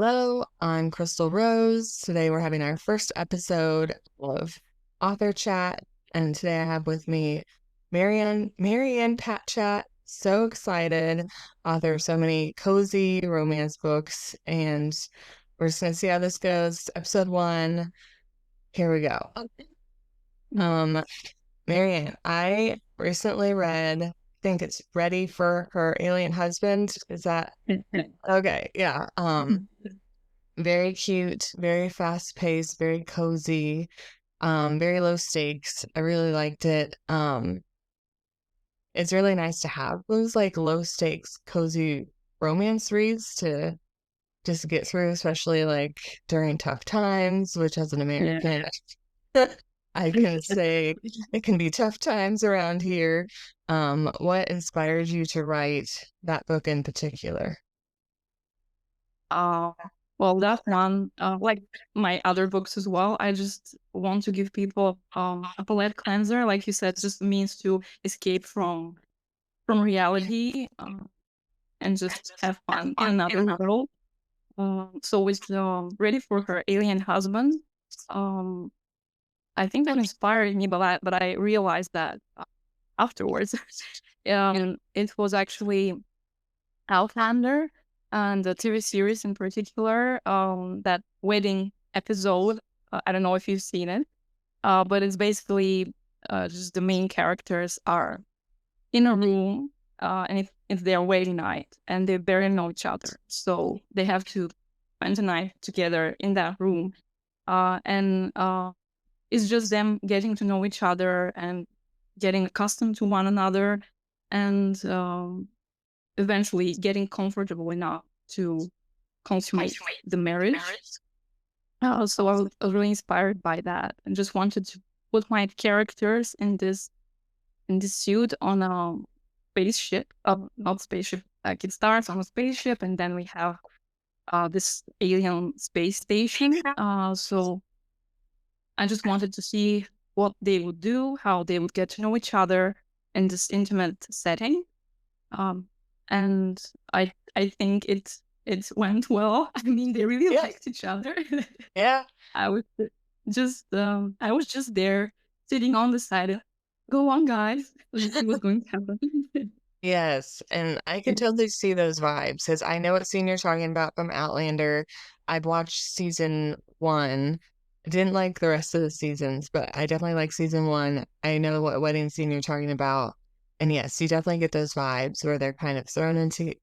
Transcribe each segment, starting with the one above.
Hello, I'm Crystal Rose. Today we're having our first episode of Author Chat, and today I have with me Marian Pattechat. So excited, author of so many cozy romance books, and we're just gonna see how this goes. Episode one, here we go. Um, Marian, I recently read, I think it's Ready for Her Alien Husband. Is that okay? Yeah. Very cute, very fast paced, very cozy, very low stakes. I really liked it. It's really nice to have those like low stakes, cozy romance reads to just get through, especially like during tough times, which as an Yeah. American, I can say it can be tough times around here. What inspired you to write that book in particular? Uh, well, that one, like my other books as well, I just want to give people a palate cleanser, like you said, just means to escape from reality and just have fun in another world. So with Ready for Her Alien Husband, um, I think that inspired me, but I realized that afterwards, it was actually Outlander and the TV series in particular, that wedding episode. I don't know if you've seen it, but it's basically just the main characters are in a room, and it's their wedding night, and they barely know each other, so they have to spend the night together in that room, and it's just them getting to know each other and getting accustomed to one another, and eventually getting comfortable enough to consummate the marriage. So I was really inspired by that and just wanted to put my characters in this suit on a spaceship, not spaceship. Like it starts on a spaceship, and then we have this alien space station. So I just wanted to see what they would do, how they would get to know each other in this intimate setting. Um, and I think it went well. I mean, they really Yeah, liked each other. yeah. I was I was just there sitting on the side. Go on, guys. Let's see what's going to happen. Yes, and I can totally see those vibes because I know what scene you're talking about from Outlander. I've watched season one. I didn't like the rest of the seasons, but I definitely like season one. I know what wedding scene you're talking about. And yes, you definitely get those vibes where they're kind of thrown into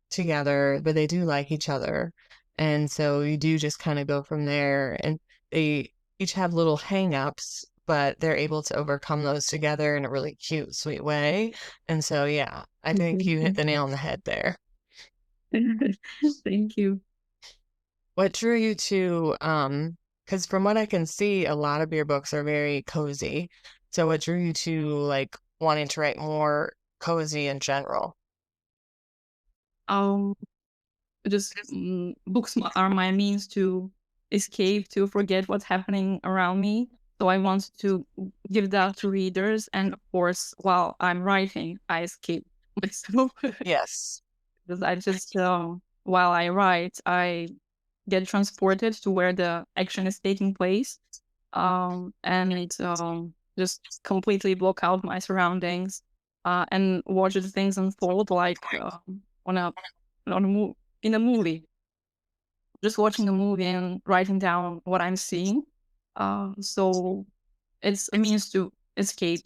together, but they do like each other. And so you do just kind of go from there. And they each have little hang-ups, but they're able to overcome those together in a really cute, sweet way. And so, yeah, I think you hit the nail on the head there. Thank you. What drew you to, because from what I can see, a lot of your books are very cozy. So what drew you to like wanting to write more cozy in general? Um, just books are my means to escape, to forget what's happening around me. So I want to give that to readers, and of course, while I'm writing, I escape myself. Yes. Because I just while I write, I get transported to where the action is taking place, and just completely block out my surroundings, and watch the things unfold like on a in a movie. Just watching a movie and writing down what I'm seeing. So it's a means to escape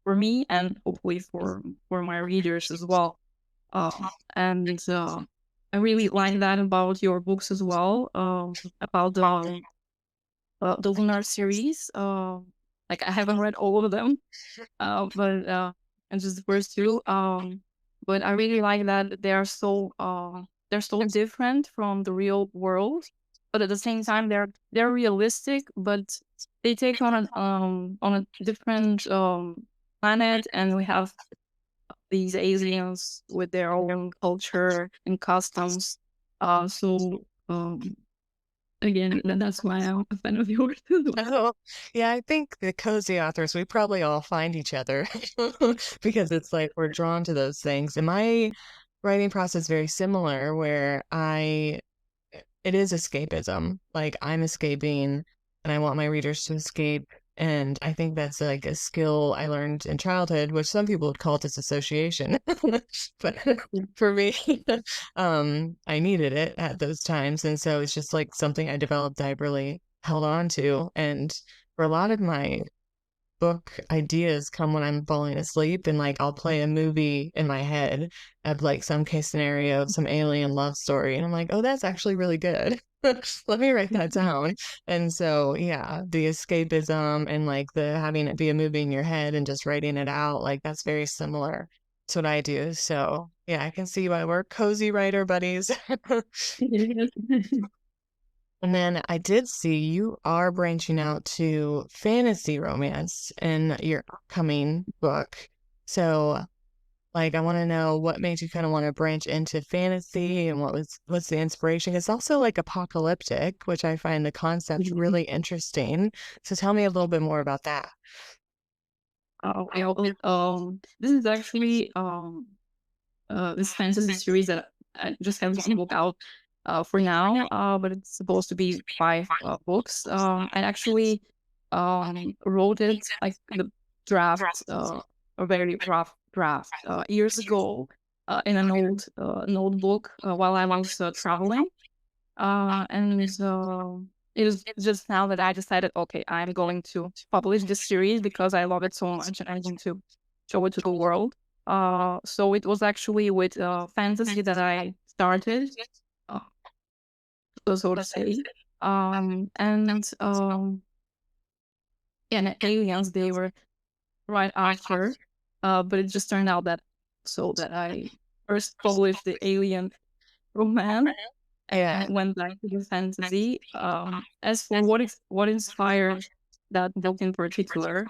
for me and hopefully for my readers as well. And I really like that about your books as well. About the Lunar series. Like I haven't read all of them, but and just the first two. But I really like that they're so different from the real world, but at the same time they're realistic, but they take on a different planet, and we have these aliens with their own culture and customs. So again, that's why I'm a fan of yours as well. Oh, yeah, I think the cozy authors, we probably all find each other because it's like we're drawn to those things. And my writing process is very similar, where it is escapism. Like I'm escaping and I want my readers to escape. And I think that's like a skill I learned in childhood, which some people would call disassociation. But for me, I needed it at those times. And so it's just like something I developed I really held on to. And for a lot of my book ideas come when I'm falling asleep and like I'll play a movie in my head of like some case scenario of some alien love story and I'm like, oh, that's actually really good. Let me write that down. And so yeah, the escapism and like the having it be a movie in your head and just writing it out, like that's very similar to what I do. So yeah, I can see why we're cozy writer buddies. Yes. And then I did see you are branching out to fantasy romance in your upcoming book. So, like, I want to know what made you kind of want to branch into fantasy and what's the inspiration? It's also like apocalyptic, which I find the concept really interesting. So tell me a little bit more about that. Yeah, well, this is actually this fantasy series that I just have one book out for now, but it's supposed to be five books. I actually wrote it like the draft, a very rough draft years ago in an old notebook while I was traveling. And it was just now that I decided, okay, I'm going to publish this series because I love it so much and I want to show it to the world. So it was actually with fantasy that I started, uh, so to say. And yeah, and aliens, they were right after. But it just turned out that I first published the alien romance Yeah. and went back to the fantasy. As for what inspired that book in particular,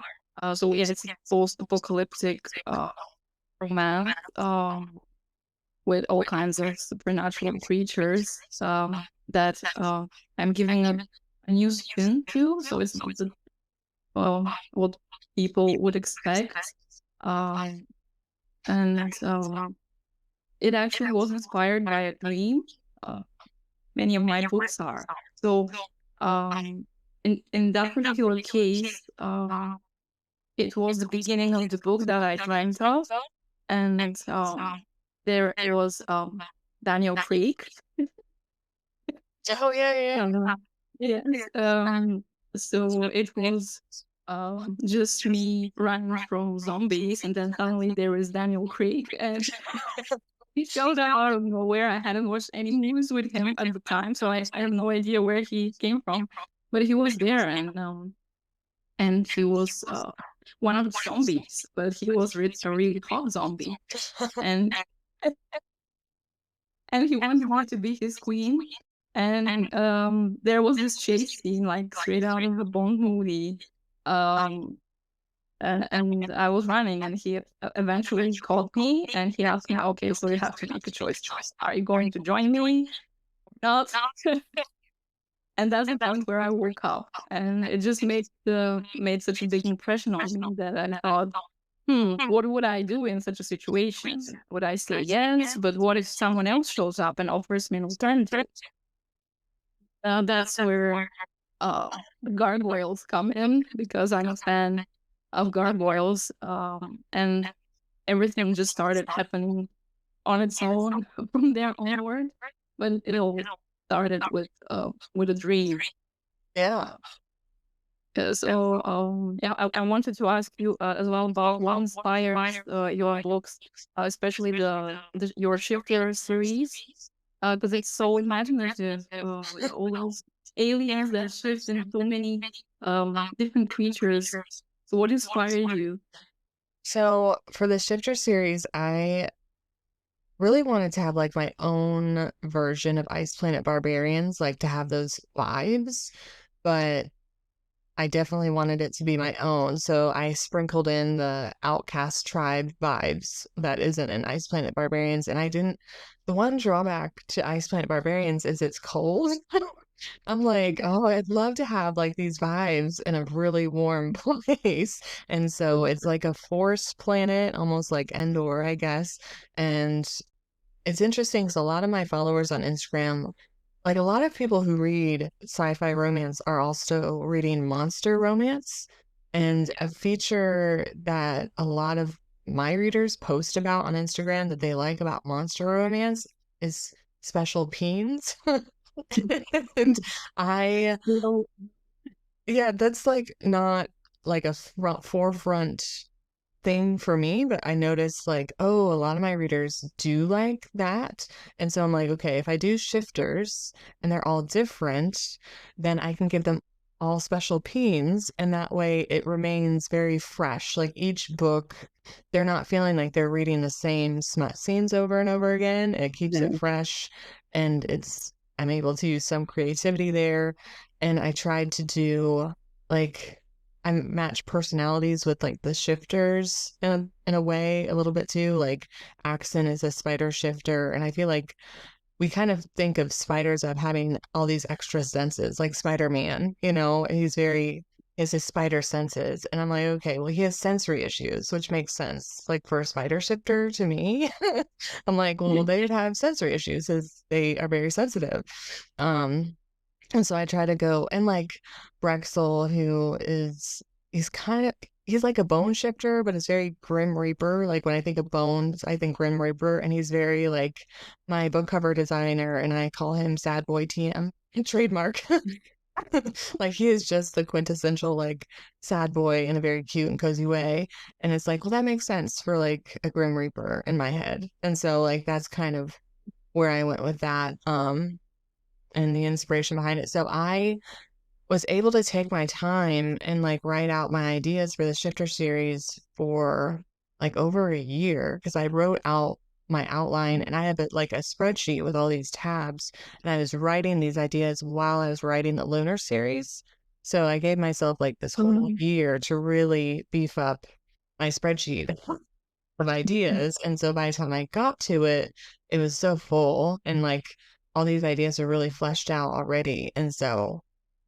so yeah, it's a post-apocalyptic romance with all kinds of supernatural creatures that I'm giving a new spin to. So it's not what people would expect, um, and it actually was inspired by a dream. Uh, Many of my books are. So, in that particular case, it was the beginning of the book that I dreamt of, and there was Daniel Craig. Oh yeah, yeah. Yes. So it was just me running from zombies, and then suddenly there was Daniel Craig, and he showed up out of nowhere. I hadn't watched any movies with him at the time, so I have no idea where he came from. But he was there, and he was one of the zombies, but he was a really hot zombie, and he wanted me to be his queen. And there was this chase scene, like straight out of a Bond movie. Um, and I was running, and he eventually called me, and he asked me, "Okay, so you have to make a choice. Are you going to join me? Not?" And that's the point where I woke up, and it just made such a big impression on me that I thought, what would I do in such a situation? Would I say yes? But what if someone else shows up and offers me an alternative? That's where the gargoyles come in, because I'm a fan of gargoyles, and everything just started happening on its own from there onward. But it all started with a dream. Yeah. So yeah, I wanted to ask you as well about what inspires your books, especially your Shifter series, because it's so imaginative. With all those aliens that shift into so many different creatures. So what inspired you? So for the Shifter series, I really wanted to have like my own version of Ice Planet Barbarians, like to have those vibes, but I definitely wanted it to be my own. So I sprinkled in the outcast tribe vibes that isn't in Ice Planet Barbarians. And I didn't, the one drawback to Ice Planet Barbarians is it's cold. I'm like, oh, I'd love to have like these vibes in a really warm place. And so it's like a forest planet, almost like Endor, I guess. And it's interesting because a lot of my followers on Instagram like a lot of people who read sci-fi romance are also reading monster romance. And a feature that a lot of my readers post about on Instagram that they like about monster romance is special peens. And I, Well, yeah, that's like not like a forefront thing for me, but I noticed like, oh, a lot of my readers do like that. And so I'm like, okay, if I do shifters and they're all different, then I can give them all special peens, and that way it remains very fresh. Like each book, they're not feeling like they're reading the same smut scenes over and over again. It keeps it yeah. fresh, and I'm able to use some creativity there. And I tried to do like I match personalities with like the shifters in a way a little bit too. Like Axon is a spider shifter, and I feel like we kind of think of spiders of having all these extra senses, like Spider-Man, he has his spider senses. And I'm like, okay, well, he has sensory issues, which makes sense. Like for a spider shifter to me, I'm like, well, they would have sensory issues as they are very sensitive. Um, and so I try to go and like Brexel, he's like a bone shifter, but it's very Grim Reaper. Like when I think of bones, I think Grim Reaper, and he's very like my book cover designer, and I call him Sad Boy TM trademark. Like he is just the quintessential like sad boy in a very cute and cozy way. And it's like, well, that makes sense for like a Grim Reaper in my head. And so like that's kind of where I went with that. And the inspiration behind it. So I was able to take my time and like write out my ideas for the Shifter series for like over a year because I wrote out my outline and I have like a spreadsheet with all these tabs and I was writing these ideas while I was writing the Lunar series. So I gave myself like this whole Um, year to really beef up my spreadsheet of ideas. And so by the time I got to it, it was so full and like all these ideas are really fleshed out already. And so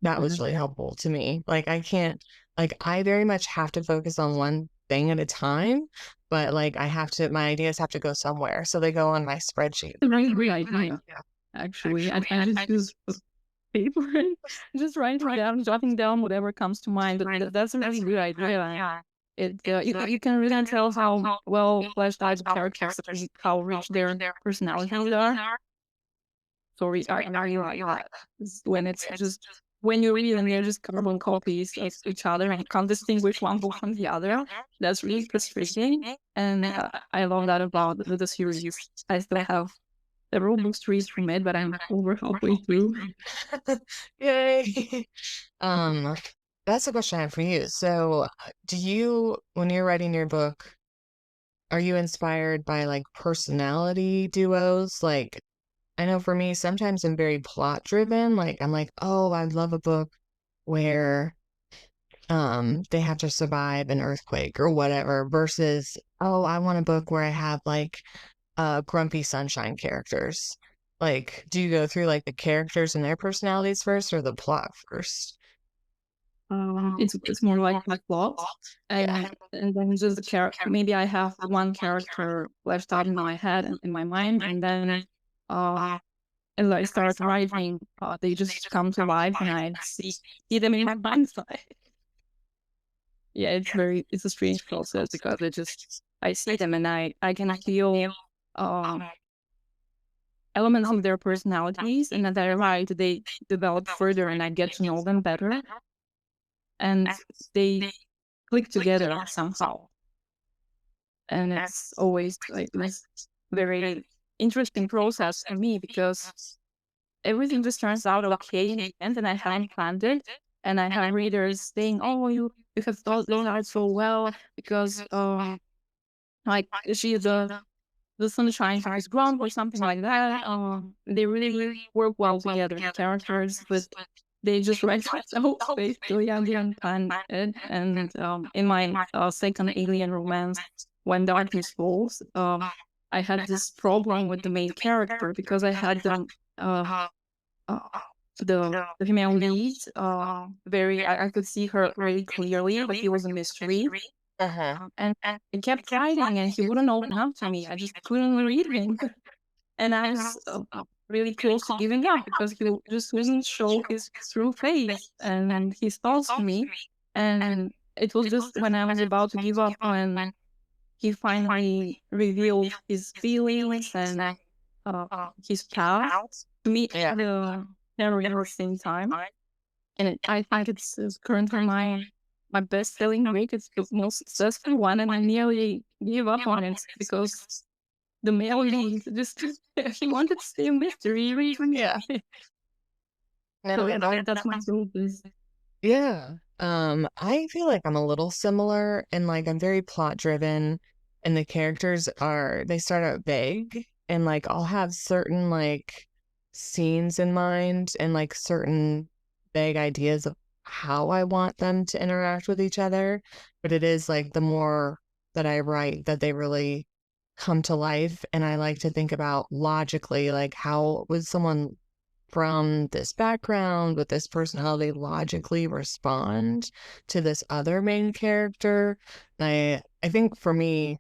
that was really helpful to me. Like I can't like I very much have to focus on one thing at a time, but like my ideas have to go somewhere. So they go on my spreadsheet. it's a very great idea, actually. I just use paper and just writing down, jotting down whatever comes to mind. But that's a really good idea. You can really tell how well fleshed out the characters and how rich their personalities are. Sorry, are you like that? When it's just when you read and they're just carbon copies of each other and can't distinguish one book from the other. That's really frustrating, and I love that about the series. I still have several books to read from it, but I'm over halfway through. Yay. Um, that's a question I have for you. So, when you're writing your book, are you inspired by like personality duos? Like, I know for me, sometimes I'm very plot driven. Like, I'm like, oh, I love a book where they have to survive an earthquake or whatever, versus, oh, I want a book where I have like grumpy sunshine characters. Like, do you go through like the characters and their personalities first or the plot first? It's more like the plot, Yeah. and then just the character. Maybe I have one character left out in my head and in my mind, and then uh, as I start writing, they just come to life, and I see them in my mind's eye. Yeah, it's a strange process because I see them and I can feel um elements of their personalities, and as I write, they develop further, and I get to know them better, and they click together somehow. And it's always like this very interesting process for me because everything just turns out okay in the end, and I haven't planned it. And I have readers saying, "Oh, you have thought it out so well because like she the sunshine is ground or something like that. They really work well together, the characters, but they just write themselves basically. I didn't plan it. And in my second alien romance, When Darkness Falls, I had this problem with the main character because I had uh, uh, the female lead very I could see her really clearly, but he was a mystery. Uh-huh. And I kept writing, and he wouldn't open up to me. I just couldn't read him. And I was really close to giving up because he just wouldn't show his true face, and he stalks me. And it was just when I was about to give up when he finally revealed his feelings and uh, his past to me Yeah. at the very at the same time. And I think it's currently my best selling book. It's the most successful one, and I nearly gave up on it because the male lead just he wanted to stay a mystery even to me. Yeah. So No, yeah, that's my sole best. yeah. I feel like I'm a little similar and like I'm very plot driven and the characters they start out vague and like I'll have certain like scenes in mind and like certain vague ideas of how I want them to interact with each other. But it is like the more that I write that they really come to life and I like to think about logically like how would someone from this background with this personality logically respond to this other main character. And I think for me,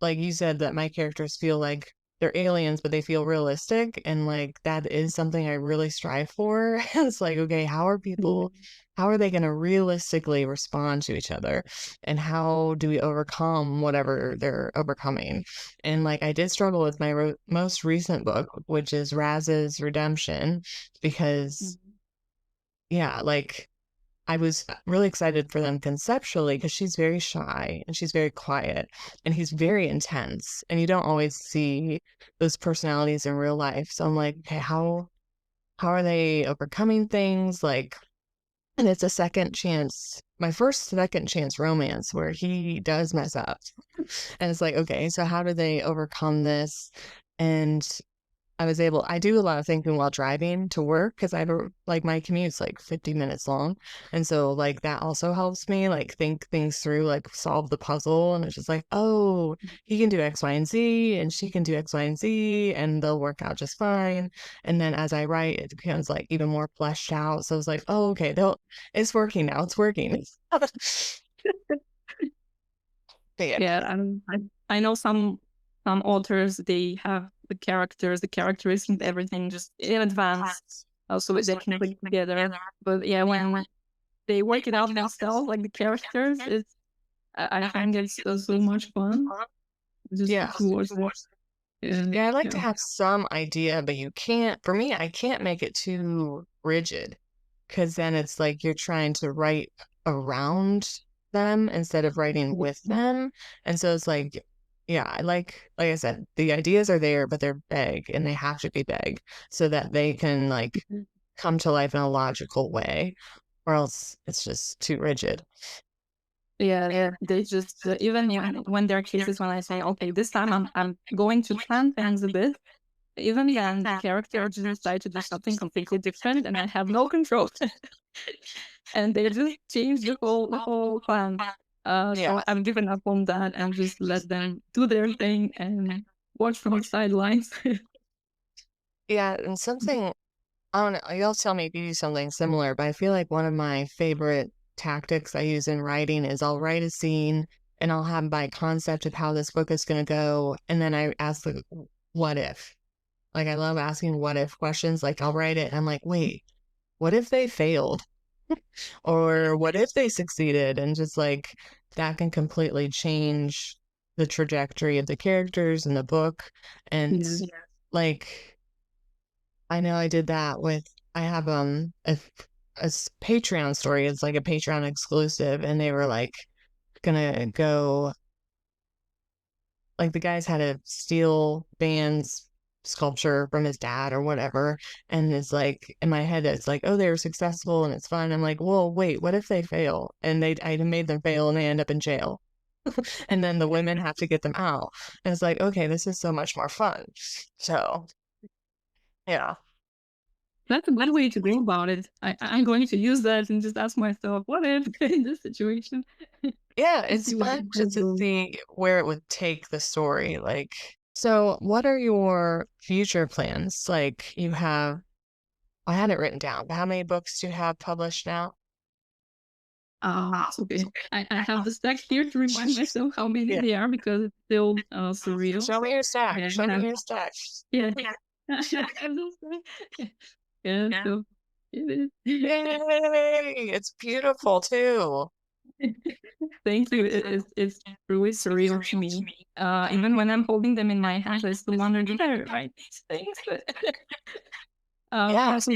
like you said, that my characters feel like they're aliens, but they feel realistic. And like that is something I really strive for. It's like, okay, how are they going to realistically respond to each other? And how do we overcome whatever they're overcoming? And like I did struggle with my most recent book, which is Raz's Redemption, because Mhm. yeah, like I was really excited for them conceptually because she's very shy and she's very quiet and he's very intense and you don't always see those personalities in real life. So I'm like, okay, how are they overcoming things? Like, and it's a second chance, my first second chance romance where he does mess up. And it's like, okay, so how do they overcome this? And I do a lot of thinking while driving to work because I don't like my commute's like 50 minutes long. And so, like, that also helps me like think things through, like, solve the puzzle. And it's just like, oh, he can do X, Y, and Z, and she can do X, Y, and Z, and they'll work out just fine. And then as I write, it becomes like even more fleshed out. So it's like, oh, okay, it's working now. It's working. But yeah, Yeah, I know some authors they have the characteristics, everything just in advance, so that they can put it together. But yeah, when they work it out themselves, like the characters, I find it's so much fun just yeah. to watch them. Yeah, I like to Yeah. have some idea, but for me, I can't make it too rigid because then it's like you're trying to write around them instead of writing with them. And so it's like, yeah, like I said, the ideas are there, but they're vague and they have to be vague so that they can like come to life in a logical way, or else it's just too rigid. Yeah, they just even when there are cases when I say, okay, this time I'm going to plan things a bit. Even then, the character just decide to do something completely different, and I have no control. And they just change the whole plan. Yeah. So I've given up on that and just let them do their thing and watch from the sidelines. Yeah, and something I don't know, y'all tell me if you do something similar, but I feel like one of my favorite tactics I use in writing is I'll write a scene and I'll have my concept of how this book is going to go. And then I ask the what if? Like, I love asking what if questions. Like, I'll write it and I'm like, wait, what if they failed? Or what if they succeeded? And just like that can completely change the trajectory of the characters in the book. And Yeah. like, I know I did that I have Patreon story. It's like a Patreon exclusive, and they were like gonna go like the guys had a steel band's sculpture from his dad or whatever, and it's like in my head it's like, oh, they were successful and it's fun. I'm like, well, wait, what if they fail? And I made them fail and they end up in jail. And then the women have to get them out. And it's like, okay, this is so much more fun. So yeah. That's a good way to go about it. I'm going to use that and just ask myself, what if in this situation? Yeah, To it's see what fun how just it to goes. see where it would take the story. Like, so what are your future plans? Like, I had it written down, but how many books do you have published now? It's okay. I have the stack here to remind myself how many Yeah. they are because it's still surreal. Show me your stack. I Show me have your stack. yeah. I'm just saying. Yeah, so it is. Yay! It's beautiful too. Thank you. It's really surreal to me. Even when I'm holding them in my hands, I still wonder, did I write these things? But Yeah. so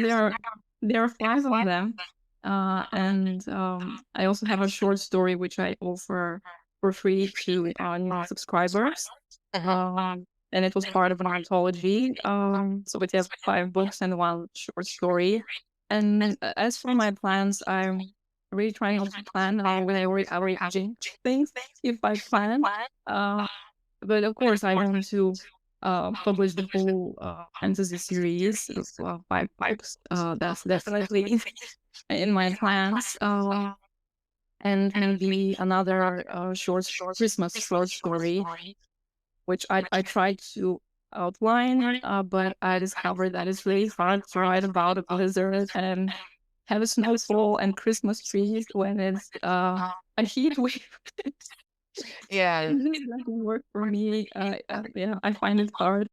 there are five of them, and I also have a short story which I offer for free to new subscribers. Uh-huh. And it was part of an anthology. So we have five books and one short story. And as for my plans, I'm really trying not to plan when I already jinx things if I plan. Uh, but of course, I want to publish the whole fantasy series of five books. That's definitely in my plans. And maybe another Christmas short story, which I tried to outline, but I discovered that it's really hard to write about a blizzard and have a snowfall and Christmas trees when it's a heat wave. Yeah. It doesn't work for me. Yeah, I find it hard.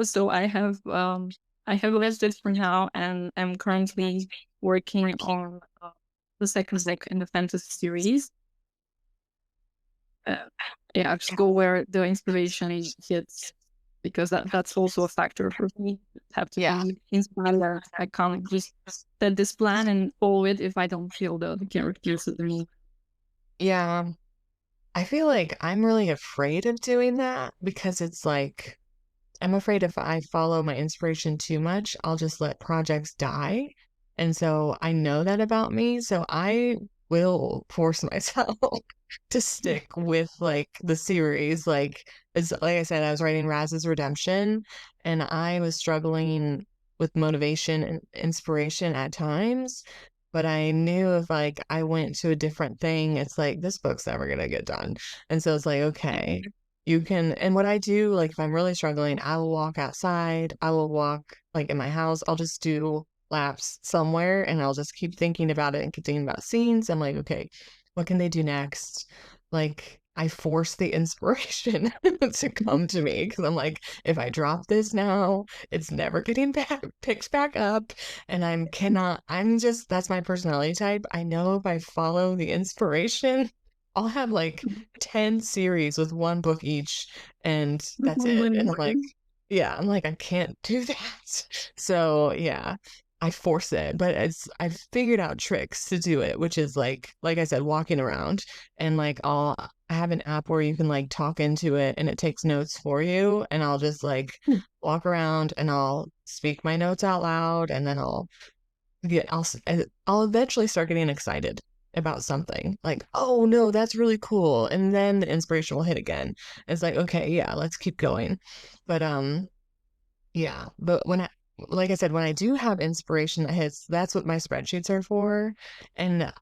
So I have left it for now, and I'm currently working on the second book in the fantasy series. Uh, yeah, just go where the inspiration hits, because that's also a factor for me. Have to Yeah. be inspired. I can't just set this plan and follow it if I don't feel the characters of me. Yeah. I feel like I'm really afraid of doing that because it's like I'm afraid if I follow my inspiration too much, I'll just let projects die. And so I know that about me. So I will force myself to stick with like the series. Like I said, I was writing Raz's Redemption and I was struggling with motivation and inspiration at times. But I knew if like I went to a different thing, it's like this book's never gonna get done. And so it's like, okay, you can, and what I do, like if I'm really struggling, I will walk outside. I will walk like in my house. I'll just do laps somewhere and I'll just keep thinking about it and keep thinking about scenes. I'm like, okay, what can they do next? Like I force the inspiration to come to me because I'm like, if I drop this now, it's never getting back picked back up. And I'm just, that's my personality type. I know if I follow the inspiration, I'll have like 10 series with one book each, and that's it. And I'm like, yeah, I'm like, I can't do that. So yeah, I force it, but I've figured out tricks to do it, which is like I said, walking around and like I have an app where you can like talk into it and it takes notes for you, and I'll just like walk around and I'll speak my notes out loud, and then I'll eventually start getting excited about something like, oh no, that's really cool, and then the inspiration will hit again. It's like, okay, yeah, let's keep going. But yeah, but like I said, when I do have inspiration that hits, that's what my spreadsheets are for. And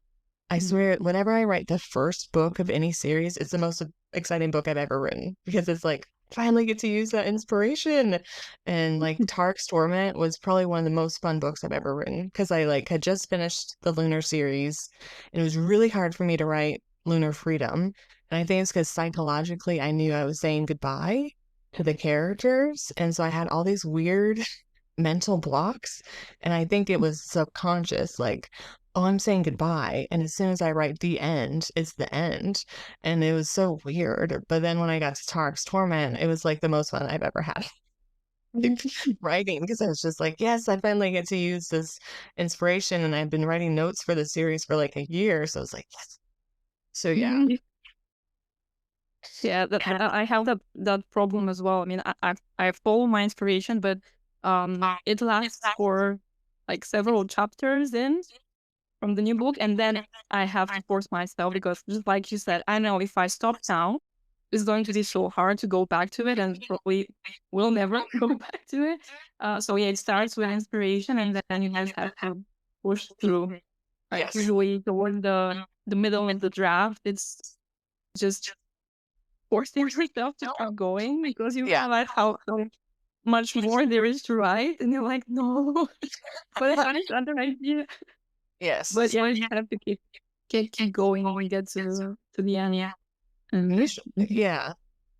I swear, whenever I write the first book of any series, it's the most exciting book I've ever written because it's like finally get to use that inspiration. And like Tark's Torment was probably one of the most fun books I've ever written because I like had just finished the Lunar series and it was really hard for me to write Lunar Freedom. And I think it's because psychologically I knew I was saying goodbye to the characters. And so I had all these weird mental blocks. And I think it was subconscious, like, oh, I'm saying goodbye. And as soon as I write the end, it's the end. And it was so weird. But then when I got to Tark's Torment, it was like the most fun I've ever had writing because I was just like, yes, I finally get to use this inspiration. And I've been writing notes for the series for like a year. So I was like, yes. So yeah. Yeah, I have that problem as well. I mean, I follow my inspiration, but it lasts for like several chapters in from the new book, and then I have to force myself because, just like you said, I know if I stop now, it's going to be so hard to go back to it, and probably will never go back to it. So yeah, it starts with inspiration, and then you guys have to push through. Like Yes. usually toward the middle of the draft, it's just forcing yourself to keep going because you Yeah. realize how much more there is to write, and you're like, no, but I had another idea. But Yes. yeah, you have to keep going when we get to the end. Yeah. And Yeah.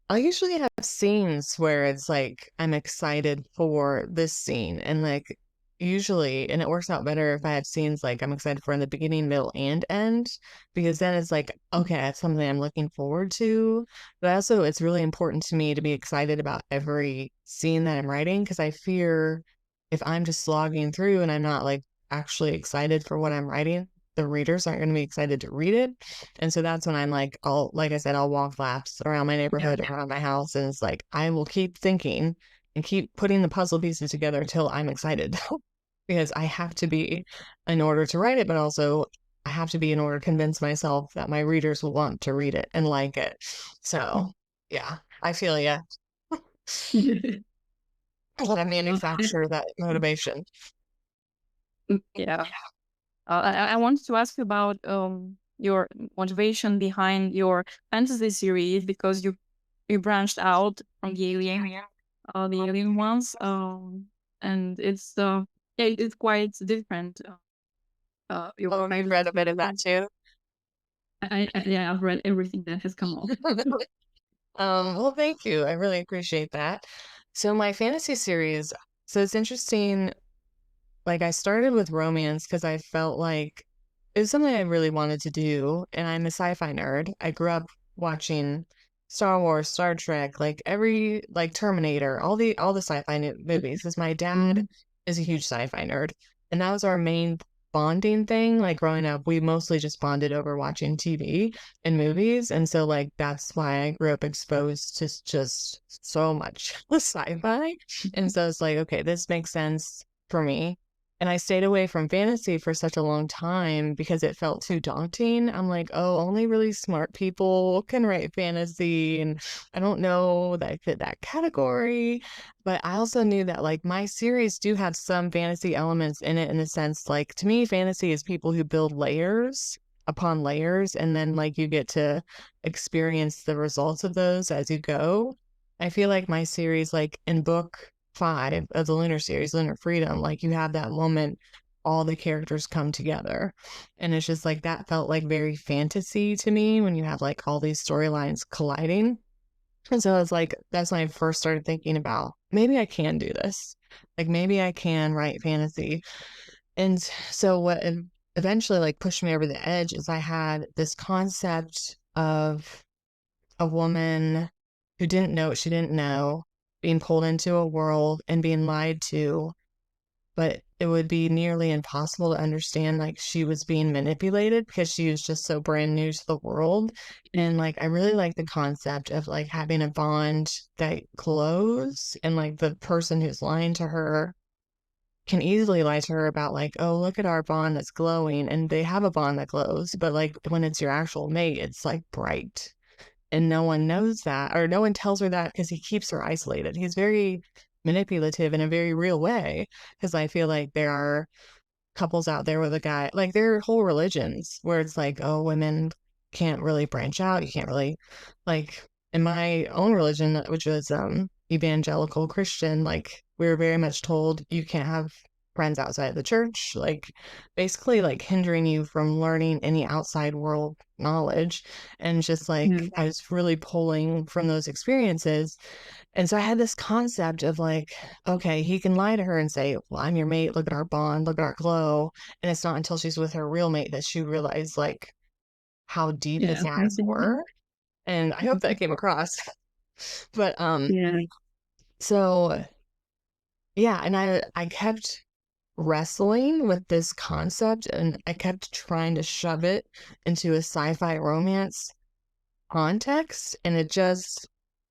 I usually have scenes where it's like I'm excited for this scene, and like usually, and it works out better if I have scenes like I'm excited for in the beginning, middle, and end, because then it's like, okay, I have something I'm looking forward to. But also, it's really important to me to be excited about every scene that I'm writing, because I fear if I'm just slogging through and I'm not like actually excited for what I'm writing, the readers aren't going to be excited to read it. And so that's when I'm like, like I said, I'll walk laps around my neighborhood, around my house. And it's like, I will keep thinking and keep putting the puzzle pieces together until I'm excited because I have to be in order to write it, but also I have to be in order to convince myself that my readers will want to read it and like it. So, yeah, I feel yeah, let I manufacture that motivation. Yeah. I wanted to ask you about your motivation behind your fantasy series, because you branched out from the alien ones, and it's yeah, it's quite different. Your Oh, I've read a bit of that too. yeah, I've read everything that has come out. Well, thank you. I really appreciate that. So my fantasy series, so it's interesting. Like I started with romance because I felt like it was something I really wanted to do, and I'm a sci-fi nerd. I grew up watching Star Wars, Star Trek, like every like Terminator, all the sci-fi movies. Because my dad is a huge sci-fi nerd, and that was our main bonding thing. Like growing up, we mostly just bonded over watching TV and movies, and so like that's why I grew up exposed to just so much sci-fi. And so it's like, okay, this makes sense for me. And I stayed away from fantasy for such a long time because it felt too daunting. I'm like, oh, only really smart people can write fantasy. And I don't know that I fit that category. But I also knew that like my series do have some fantasy elements in it, in the sense like to me, fantasy is people who build layers upon layers, and then like you get to experience the results of those as you go. I feel like my series, like in book 5 of the Lunar series, Lunar Freedom, like you have that moment, all the characters come together. And it's just like that felt like very fantasy to me when you have like all these storylines colliding. And so it's like, that's when I first started thinking about maybe I can do this. Like maybe I can write fantasy. And so what eventually like pushed me over the edge is I had this concept of a woman who didn't know what she didn't know, being pulled into a world and being lied to, but it would be nearly impossible to understand like she was being manipulated because she was just so brand new to the world. And like I really like the concept of like having a bond that glows, and like the person who's lying to her can easily lie to her about like, oh, look at our bond that's glowing, and they have a bond that glows, but like when it's your actual mate, it's like bright, and no one knows that, or no one tells her that because he keeps her isolated. He's very manipulative in a very real way, because I feel like there are couples out there with a guy, like there are whole religions where it's like, oh, women can't really branch out. You can't really, like, in my own religion, which was evangelical Christian, like we were very much told you can't have friends outside of the church, like basically like hindering you from learning any outside world knowledge. And just like Yeah. I was really pulling from those experiences, and so I had this concept of like, okay, he can lie to her and say, well, I'm your mate. Look at our bond. Look at our glow. And it's not until she's with her real mate that she realized like how deep his Yeah. lies were. And I hope that came across. But Yeah. so yeah, and I kept wrestling with this concept, and I kept trying to shove it into a sci-fi romance context, and it just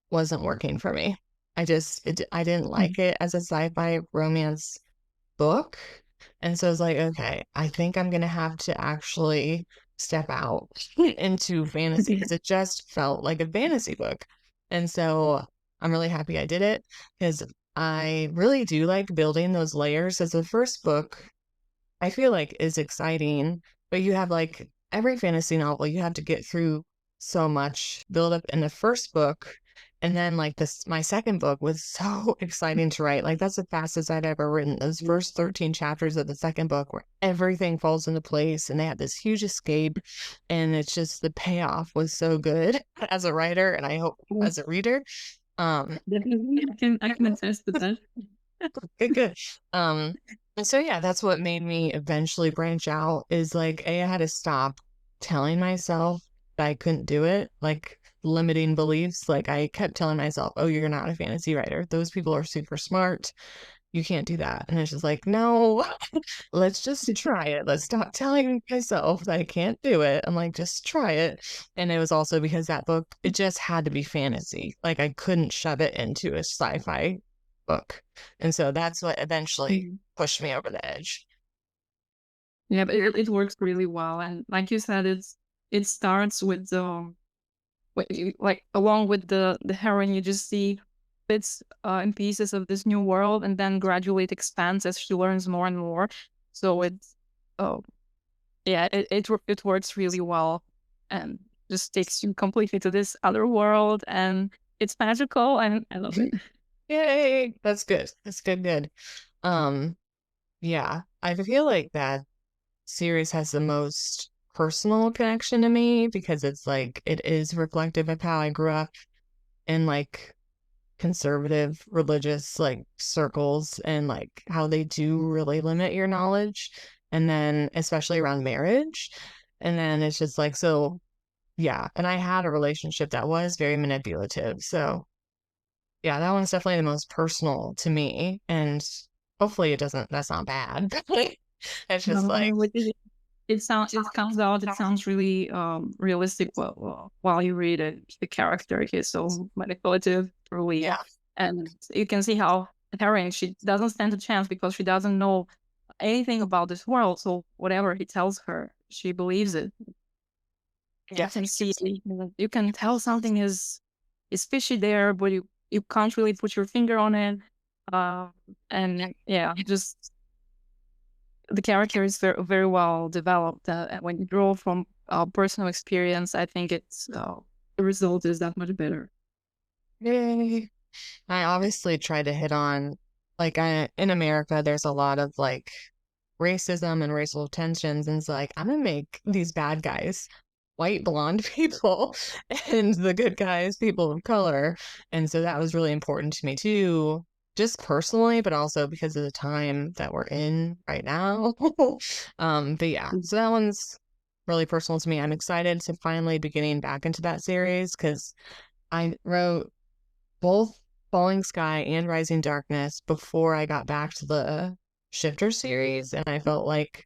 wasn't working for me. I didn't like it as a sci-fi romance book. And so I was like, okay, I think I'm gonna have to actually step out into fantasy because it just felt like a fantasy book. And so I'm really happy I did it because I really do like building those layers. As the first book, I feel like is exciting, but you have like every fantasy novel, you have to get through so much build up in the first book. And then like this, my second book was so exciting to write. Like that's the fastest I'd ever written. Those first 13 chapters of the second book where everything falls into place and they have this huge escape. And it's just the payoff was so good as a writer, and I hope as a reader. Definitely, I can attest to that. Good, good. And so yeah, that's what made me eventually branch out is like I had to stop telling myself that I couldn't do it, like limiting beliefs. Like I kept telling myself, "Oh, you're not a fantasy writer. Those people are super smart. You can't do that." And it's just like, "No, let's just try it. Let's stop telling myself that I can't do it. I'm like, just try it." And it was also because that book, it just had to be fantasy. Like I couldn't shove it into a sci-fi book. And so that's what eventually Mhm. pushed me over the edge. Yeah, but it works really well, and like you said, it starts with the like along with the heroine, you just see bits and pieces of this new world, and then gradually it expands as she learns more and more. So it's oh yeah, it works really well, and just takes you completely to this other world, and it's magical, and I love it. Yay! That's good. That's good, good. Um, yeah, I feel like that series has the most personal connection to me because it's like it is reflective of how I grew up in like conservative religious like circles and like how they do really limit your knowledge and then especially around marriage. And then it's just like so yeah, and I had a relationship that was very manipulative. So yeah, that one's definitely the most personal to me and hopefully it doesn't that's not bad. It's just like What is it? It comes out. It sounds really realistic while you read it. The character is so manipulative, truly, yeah. and you can see how Harry she doesn't stand a chance because she doesn't know anything about this world. So whatever he tells her, she believes it. You Yeah. can see, you can tell something is fishy there, but you can't really put your finger on it. Uh, and yeah, just the character is very well developed. And when you draw from personal experience, I think it's the result is that much better. Yay. I obviously try to hit on like I in America there's a lot of like racism and racial tensions and it's like I'm gonna make these bad guys white blonde people and the good guys people of color. And so that was really important to me too, just personally, but also because of the time that we're in right now. But yeah, so that one's really personal to me. I'm excited to finally be getting back into that series because I wrote both Falling Sky and Rising Darkness before I got back to the Shifter series, and I felt like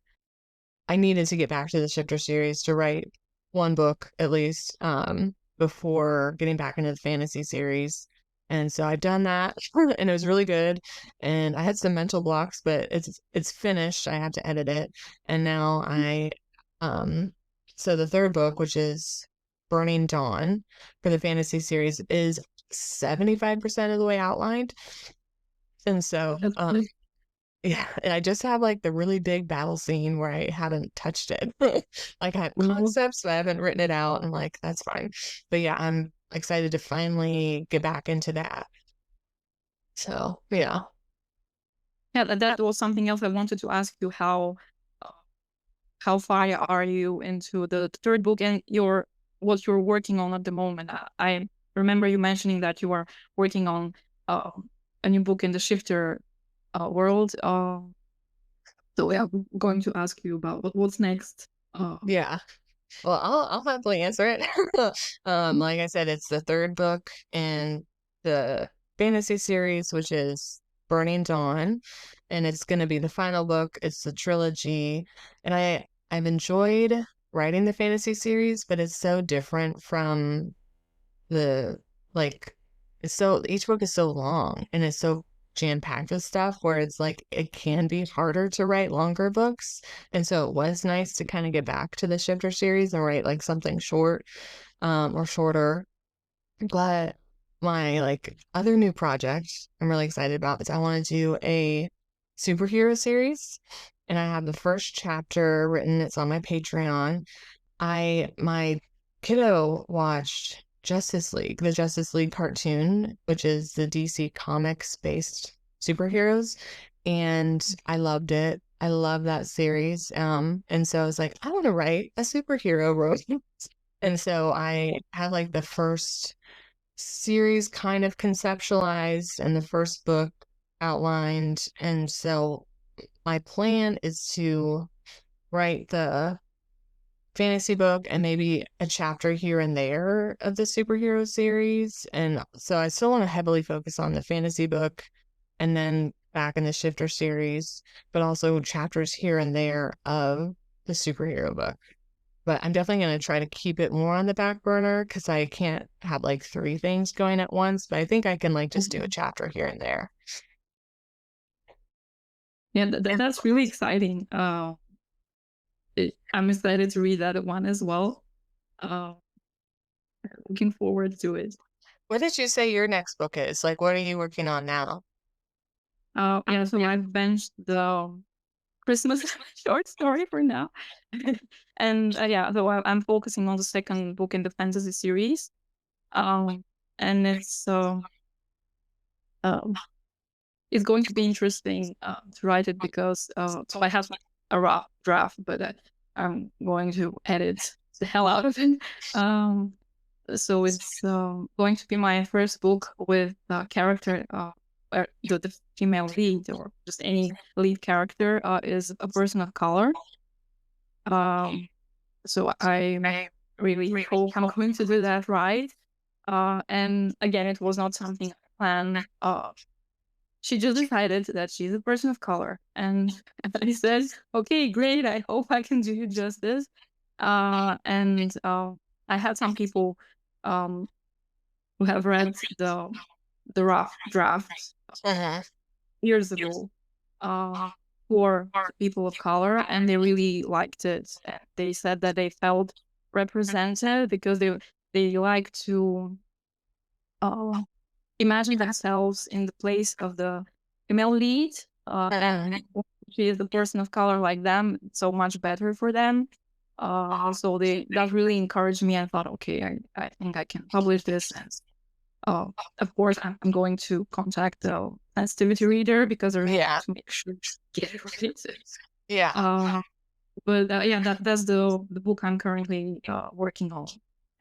I needed to get back to the Shifter series to write one book at least before getting back into the fantasy series. And so I've done that, and it was really good. And I had some mental blocks, but it's finished. I have to edit it, and now I um so the third book, which is Burning Dawn for the fantasy series, is 75% of the way outlined. And so That's yeah, and I just have like the really big battle scene where I haven't touched it. Like I have cool. concepts, but I haven't written it out, and like that's fine. But yeah, I'm excited to finally get back into that. So yeah, Yeah, that was something else I wanted to ask you. Uh, how far are you into the third book and your what you're working on at the moment? I remember you mentioning that you are working on uh, a new book in the shifter world. So yeah, I'm going to ask you about what's next. yeah. Well, I'll happily answer it. Like I said, it's the third book in the fantasy series, which is Burning Dawn, and it's going to be the final book. It's the trilogy, and I've enjoyed writing the fantasy series, but it's so different from the like it's so each book is so long and it's so jam-packed with stuff where it's like it can be harder to write longer books. And so it was nice to kind of get back to the Shifter series and write like something short or shorter. But my like other new project I'm really excited about is I want to do a superhero series and I have the first chapter written. It's on my Patreon. My kiddo watched Justice League, the Justice League cartoon, which is the DC Comics based superheroes, and I loved it. I love that series. And so I was like, I want to write a superhero romance. And so I had like the first series kind of conceptualized and the first book outlined. And so my plan is to write the fantasy book and maybe a chapter here and there of the superhero series. And so I still want to heavily focus on the fantasy book and then back in the Shifter series, but also chapters here and there of the superhero book. But I'm definitely going to try to keep it more on the back burner because I can't have like 3 things going at once. But I think I can like just do a chapter here and there. Yeah, that's really exciting. I'm excited to read that one as well. Uh, Looking forward to it. What did you say your next book is? Like, what are you working on now? Yeah, so I've benched the Christmas short story for now. And yeah, so I'm focusing on the second book in the fantasy series. Um, and um, it's going to be interesting to write it because so I have a rough draft, but I'm going to edit the hell out of it. So it's going to be my first book with a character where the female lead or just any lead character is a person of color. So I really hope I'm going to do that right. And again, it was not something I planned. She just decided that she's a person of color, and I said, "Okay, great. I hope I can do you justice." And I had some people um, who have read the rough draft Uh-huh. years ago uh, for people of color, and they really liked it. And they said that they felt represented because they like to uh, imagine themselves in the place of the female lead. And she is the person of color like them, it's so much better for them. So that really encouraged me. I thought, okay, I think I can publish this. And of course, I'm going to contact the sensitivity reader because I really Yeah. want to make sure to get it right. Yeah. But yeah, that's the book I'm currently working on,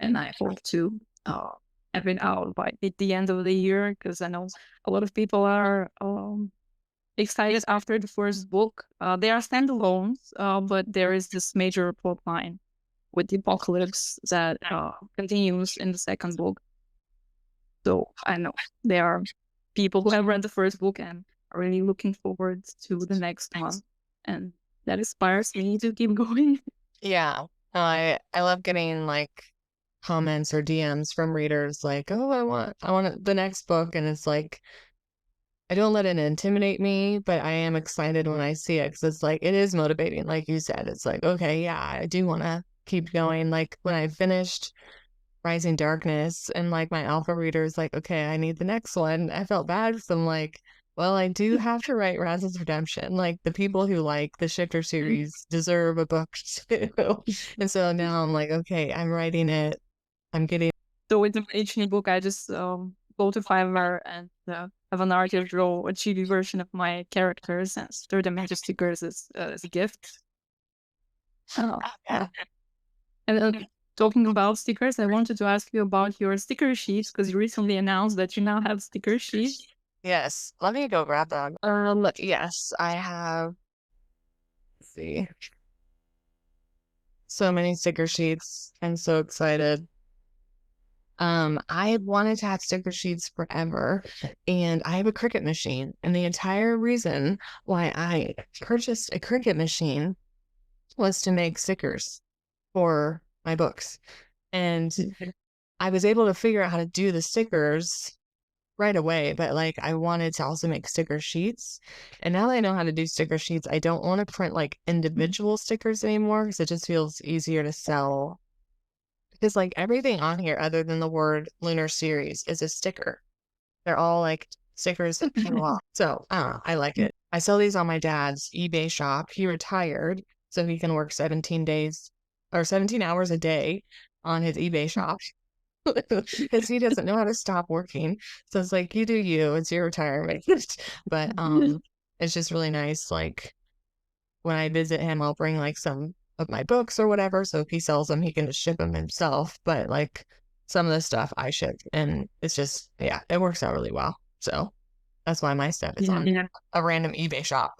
and I hope to have it out by the end of the year because I know a lot of people are excited after the first book. They are standalones, but there is this major plot line with the apocalypse that continues in the second book. So I know there are people who have read the first book and are really looking forward to the next one, and that inspires me to keep going. Yeah. No, I love getting like comments or DMs from readers like, "Oh, I want the next book." And it's like I don't let it intimidate me, but I am excited when I see it because it's like it is motivating. Like you said, it's like, okay, yeah, I do want to keep going. Like when I finished Rising Darkness and like my alpha reader is like, okay, I need the next one. I felt bad because I'm like, well, I do have to write Raz's Redemption. Like the people who like the Shifter series deserve a book too. And so now I'm like, okay, I'm writing it. I'm getting. So with each new book, I just go to Fiverr and have an artist draw a chibi version of my characters and store them into stickers as a gift. Oh, Yeah. and talking about stickers, I wanted to ask you about your sticker sheets because you recently announced that you now have sticker sheets. Yes. Let me go grab that. Yes, I have. Let's see. So many sticker sheets. I'm so excited. I wanted to have sticker sheets forever, and I have a Cricut machine. And the entire reason why I purchased a Cricut machine was to make stickers for my books. And I was able to figure out how to do the stickers right away, but like I wanted to also make sticker sheets. And now that I know how to do sticker sheets, I don't want to print like individual stickers anymore because it just feels easier to sell. Because like everything on here other than the word Lunar Series is a sticker. They're all like stickers that peel off. So I don't know, I like it. I sell these on my dad's eBay shop. He retired, so he can work 17 days or 17 hours a day on his eBay shop because he doesn't know how to stop working. So it's like you do you, it's your retirement. But it's just really nice. Like when I visit him, I'll bring like some of my books or whatever. So if he sells them, he can just ship them himself. But like some of the stuff I ship, and it's just, yeah, it works out really well. So that's why my stuff is on a random eBay shop.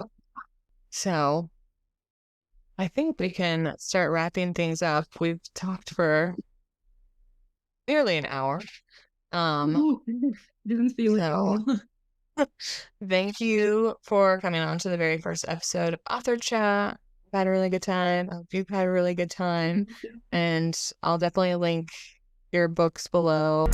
So I think we can start wrapping things up. We've talked for nearly an hour. Didn't feel it at So all. thank you for coming on to the very first episode of Author Chat. I've had a really good time. I hope you've had a really good time. And I'll definitely link your books below.